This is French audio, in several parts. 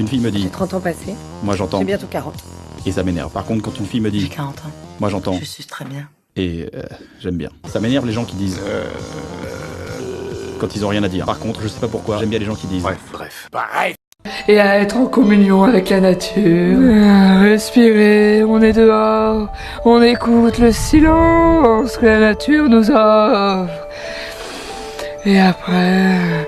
fille me dit... J'ai 30 ans passés. Moi j'entends. J'ai bientôt 40. Et ça m'énerve. Par contre, quand une fille me dit... J'ai 40 ans. Moi j'entends. Je suis très bien. Et j'aime bien. Ça m'énerve les gens qui disent... quand ils ont rien à dire. Par contre, je sais pas pourquoi, j'aime bien les gens qui disent... Bref. Et à être en communion avec la nature. Respirer, on est dehors, on écoute le silence que la nature nous offre. Et après...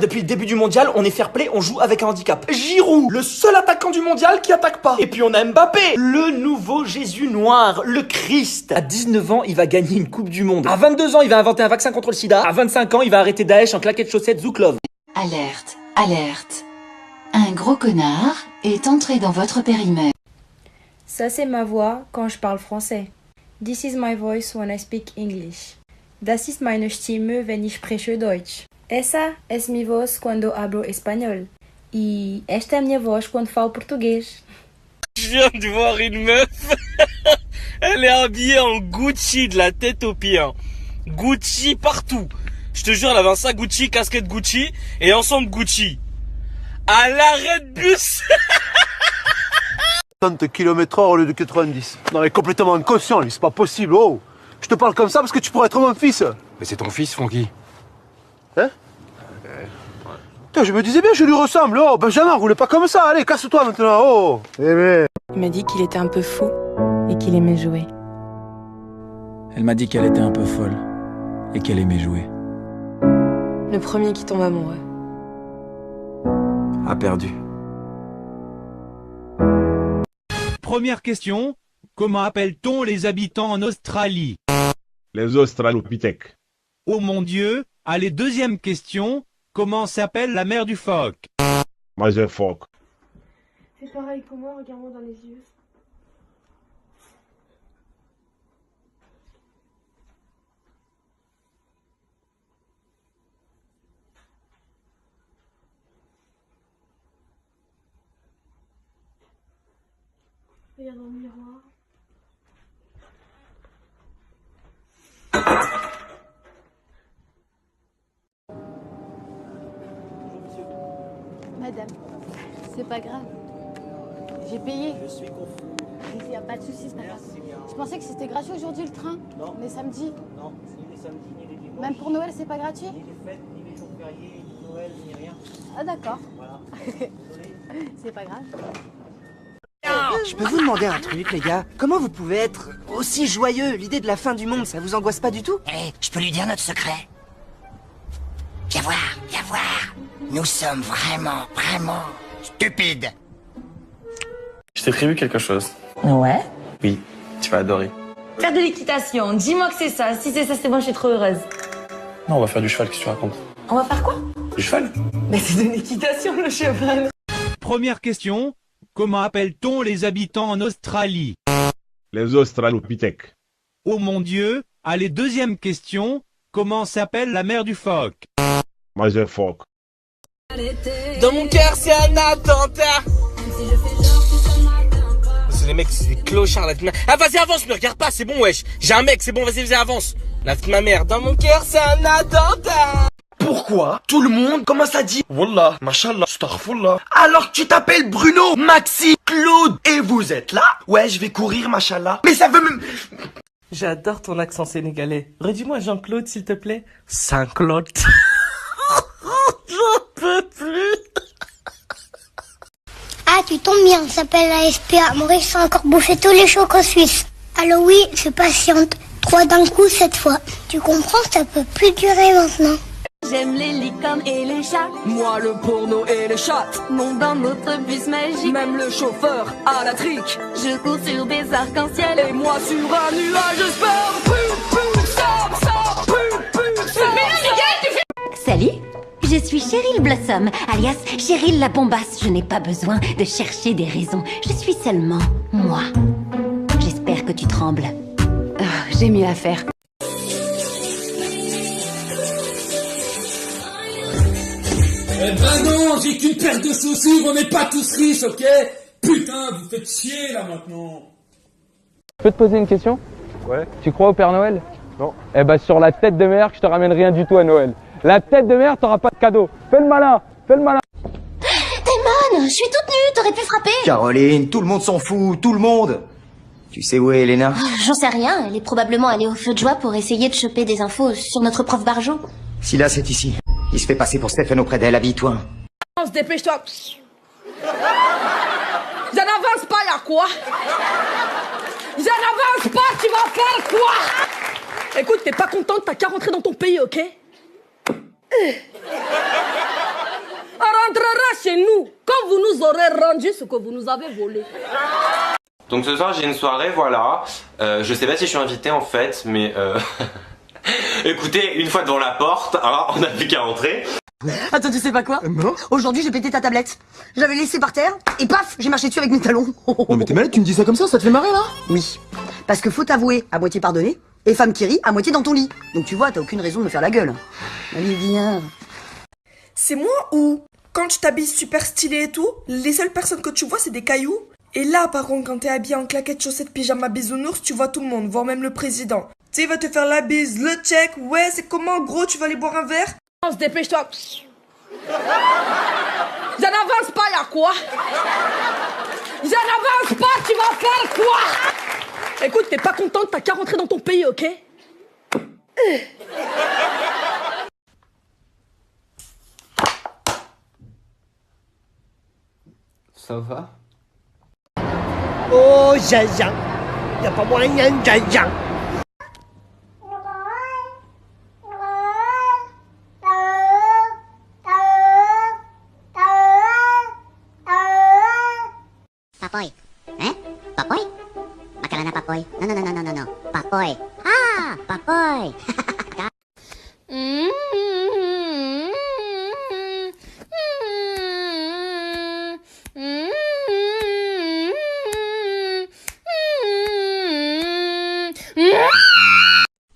Depuis le début du mondial, on est fair play, on joue avec un handicap. Giroud, le seul attaquant du mondial qui attaque pas. Et puis on a Mbappé, le nouveau Jésus noir, le Christ. À 19 ans, il va gagner une Coupe du Monde. À 22 ans, il va inventer un vaccin contre le sida. À 25 ans, il va arrêter Daesh en claquettes chaussettes Zouklov. Alerte, alerte. Un gros connard est entré dans votre périmètre. Ça c'est ma voix quand je parle français. This is my voice when I speak English. Das ist meine Stimme wenn ich spreche Deutsch. Essa es mi voz quando hablo espanhol. E esta é a minha voz quando falo português. Je viens de voir une meuf. Elle est habillée en Gucci de la tête aux pieds. Hein. Gucci partout. Je te jure, elle avait un sac Gucci, casquette Gucci et ensemble Gucci. À l'arrêt de bus. 60 km/h au lieu de 90. Non mais complètement inconscient lui, c'est pas possible, oh. Je te parle comme ça parce que tu pourrais être mon fils. Mais c'est ton fils, Francky. Hein? Putain, je me disais bien, je lui ressemble, oh. Benjamin, roule pas comme ça, allez, casse-toi maintenant, oh. Il m'a dit qu'il était un peu fou et qu'il aimait jouer. Elle m'a dit qu'elle était un peu folle et qu'elle aimait jouer. Le premier qui tombe amoureux. A perdu. Première question, comment appelle-t-on les habitants en Australie? Les Australopithèques. Oh mon Dieu, allez, deuxième question, comment s'appelle la mère du phoque? Motherfuck. C'est pareil que moi, regarde-moi dans les yeux. Regarde dans le miroir. Madame, c'est pas grave. J'ai payé. Je suis confus. Il n'y a pas de soucis, c'est pas grave. Merci bien. Je pensais que c'était gratuit aujourd'hui le train. Non. Les samedis. Non, ni les samedis, ni les dimanches. Même pour Noël, c'est pas gratuit? Ni les fêtes, ni les jours fériés, ni Noël, ni rien. Ah d'accord. Voilà. Désolé. C'est pas grave. Je peux vous demander un truc, les gars? Comment vous pouvez être aussi joyeux? L'idée de la fin du monde, ça vous angoisse pas du tout? Je peux lui dire notre secret. Viens voir. Nous sommes vraiment stupides. Je t'ai prévu quelque chose. Ouais. Oui, tu vas adorer. Faire de l'équitation, dis-moi que c'est ça. Si c'est ça, c'est bon, je suis trop heureuse. Non, on va faire du cheval, qu'est-ce que tu racontes? On va faire quoi? Du cheval? Mais c'est de l'équitation, le cheval. Première question, comment appelle-t-on les habitants en Australie? Les Australopithèques. Oh mon Dieu, allez, deuxième question, comment s'appelle la mère du phoque? Motherfuck. Dans mon cœur, c'est un attentat. C'est les mecs, c'est des clochards là. Ah, vas-y, avance, me regarde pas, c'est bon, wesh. J'ai un mec, c'est bon, vas-y, avance. La vie de ma mère. Dans mon cœur, c'est un attentat. Pourquoi tout le monde commence à dire Wallah, mashallah, astaghfirullah. alors que tu t'appelles Bruno, Maxi, Claude et vous êtes là? Ouais, je vais courir, machallah. Mais ça veut même... J'adore ton accent sénégalais. Redis-moi Jean-Claude, s'il te plaît. Saint-Claude. J'en peux plus. Ah, tu tombes bien, on s'appelle la SPA. Maurice a encore bouffé tous les chocos suisses. Alors oui, je patiente. 3 d'un coup cette fois. Tu comprends, ça peut plus durer maintenant. J'aime les licornes et les chats. Moi le porno et les chats. Monte dans notre bus magique. Même le chauffeur a la trique. Je cours sur des arcs-en-ciel. Et moi sur un nuage j'espère. Salut, je suis Cheryl Blossom, alias Cheryl la bombasse. Je n'ai pas besoin de chercher des raisons. Je suis seulement moi. J'espère que tu trembles. Oh, j'ai mieux à faire. Eh ben non, j'ai qu'une paire de chaussures, on n'est pas tous riches, ok? Putain, vous faites chier là maintenant. Je peux te poser une question? Ouais. Tu crois au Père Noël? Non. Eh ben sur la tête de mère, je te ramène rien du tout à Noël. La tête de mère, t'auras pas de cadeau. Fais le malin. Fais le malin. Damon, je suis toute nue, t'aurais pu frapper. Caroline, tout le monde s'en fout, tout le monde. Tu sais où est Elena? J'en sais rien, elle est probablement allée au feu de joie pour essayer de choper des infos sur notre prof Barjo. Silas est ici. Il se fait passer pour Stephen auprès d'elle, habille-toi. Dépêche-toi. Je n'avance pas, y'a quoi? Je n'avance pas, tu vas faire quoi? Écoute, t'es pas contente, t'as qu'à rentrer dans ton pays, ok? On rentrera chez nous quand vous nous aurez rendu ce que vous nous avez volé. Donc ce soir j'ai une soirée, voilà. Je sais pas si je suis invité en fait, mais écoutez, une fois devant la porte, hein, on n'a plus qu'à rentrer. Attends, tu sais pas quoi? Aujourd'hui, j'ai pété ta tablette. Je l'avais laissée par terre, et paf, j'ai marché dessus avec mes talons. Non mais t'es malade, tu me dis ça comme ça te fait marrer là? Oui. Parce que faut t'avouer, à moitié pardonné, et femme qui rit, à moitié dans ton lit. Donc tu vois, t'as aucune raison de me faire la gueule. Allez, viens. C'est moi ou quand tu t'habilles super stylé et tout, les seules personnes que tu vois, c'est des cailloux? Et là, par contre, quand t'es habillé en claquettes, chaussettes, pyjama, bisounours, tu vois tout le monde, voire même le président. Tu sais, il va te faire la bise, le check, ouais, c'est comment, gros, tu vas aller boire un verre? Dépêche-toi. Je n'avance pas, y'a quoi? Je n'avance pas, tu vas faire quoi? Écoute, t'es pas contente, t'as qu'à rentrer dans ton pays, ok? Ça va? Oh, Jaja, y'a pas moyen, Jaja. Papoy. Hein? Papoy? Makalana Papoy. Non. Papoy. Ah, Papoy.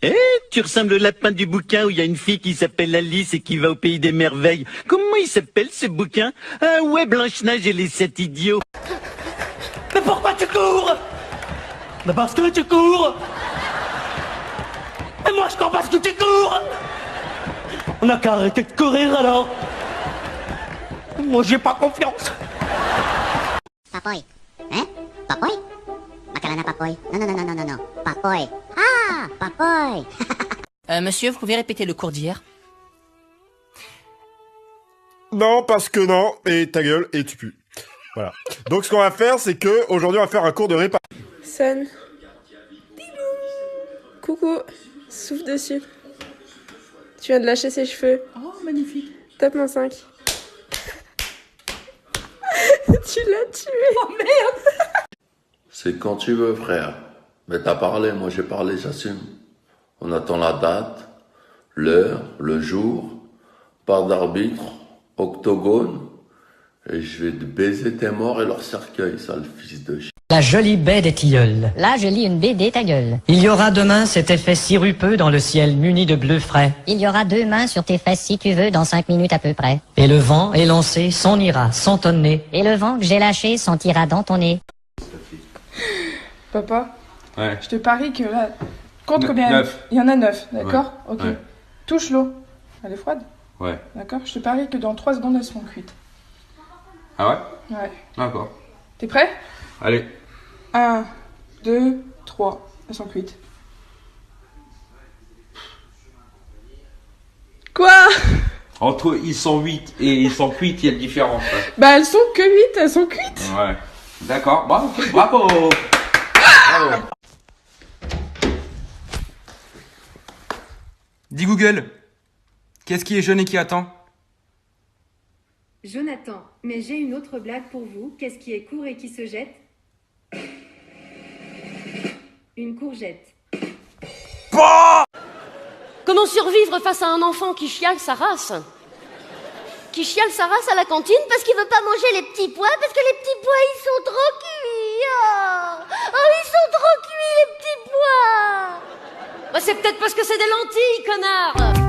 Eh, tu ressembles au lapin du bouquin où il y a une fille qui s'appelle Alice et qui va au pays des merveilles. Comment il s'appelle ce bouquin? Ah ouais, Blanche-Neige et les 7 idiots. Mais pourquoi tu cours? Mais parce que tu cours. Et moi je cours parce que tu cours. On n'a qu'à arrêter de courir alors. Moi j'ai pas confiance. Papoy. Hein? Papoy? Makalana Papoy. Non. Papoy. Ah, Papoy. Monsieur, vous pouvez répéter le cours d'hier? Non, parce que non, et ta gueule, et tu pues. Voilà. Donc ce qu'on va faire, c'est que aujourd'hui on va faire un cours de répartie. Son. Coucou. Souffle dessus. Tu viens de lâcher ses cheveux. Oh, magnifique. Tape mon 5. Tu l'as tué. Oh merde. C'est quand tu veux, frère. Mais t'as parlé, moi j'ai parlé, j'assume. On attend la date, l'heure, le jour, part d'arbitre, octogone, et je vais te baiser tes morts et leur cercueil, sale fils de chien. La jolie baie des tilleuls. Là, je lis une BD, ta gueule. Il y aura demain cet effet sirupeux dans le ciel muni de bleu frais. Il y aura 2 mains sur tes fesses si tu veux, dans 5 minutes à peu près. Et le vent élancé s'en ira sans tonner. Et le vent que j'ai lâché sentira dans ton nez. Papa, Ouais. je te parie que là... Compte combien? 9. Il y en a 9, d'accord? Ouais. Ok. Ouais. Touche l'eau. Elle est froide? Ouais. D'accord? Je te parie que dans 3 secondes, elles seront cuites. Ah ouais? Ouais. D'accord. T'es prêt? Allez. 1, 2, 3. Elles sont cuites. Quoi? Entre ils sont 8 et ils sont cuites, il y a une différence. Ouais. Bah elles sont que 8, elles sont cuites. Ouais. D'accord. Bravo. Bravo. Dis Google, qu'est-ce qui est jeune et qui attend? Jonathan, mais j'ai une autre blague pour vous. Qu'est-ce qui est court et qui se jette? Une courgette. Comment survivre face à un enfant qui chiale sa race? Qui chiale sa race à la cantine parce qu'il veut pas manger les petits pois, parce que les petits pois ils sont trop cuits. Oh, ils sont trop cuits les petits pois. Bah, c'est peut-être parce que c'est des lentilles, connard.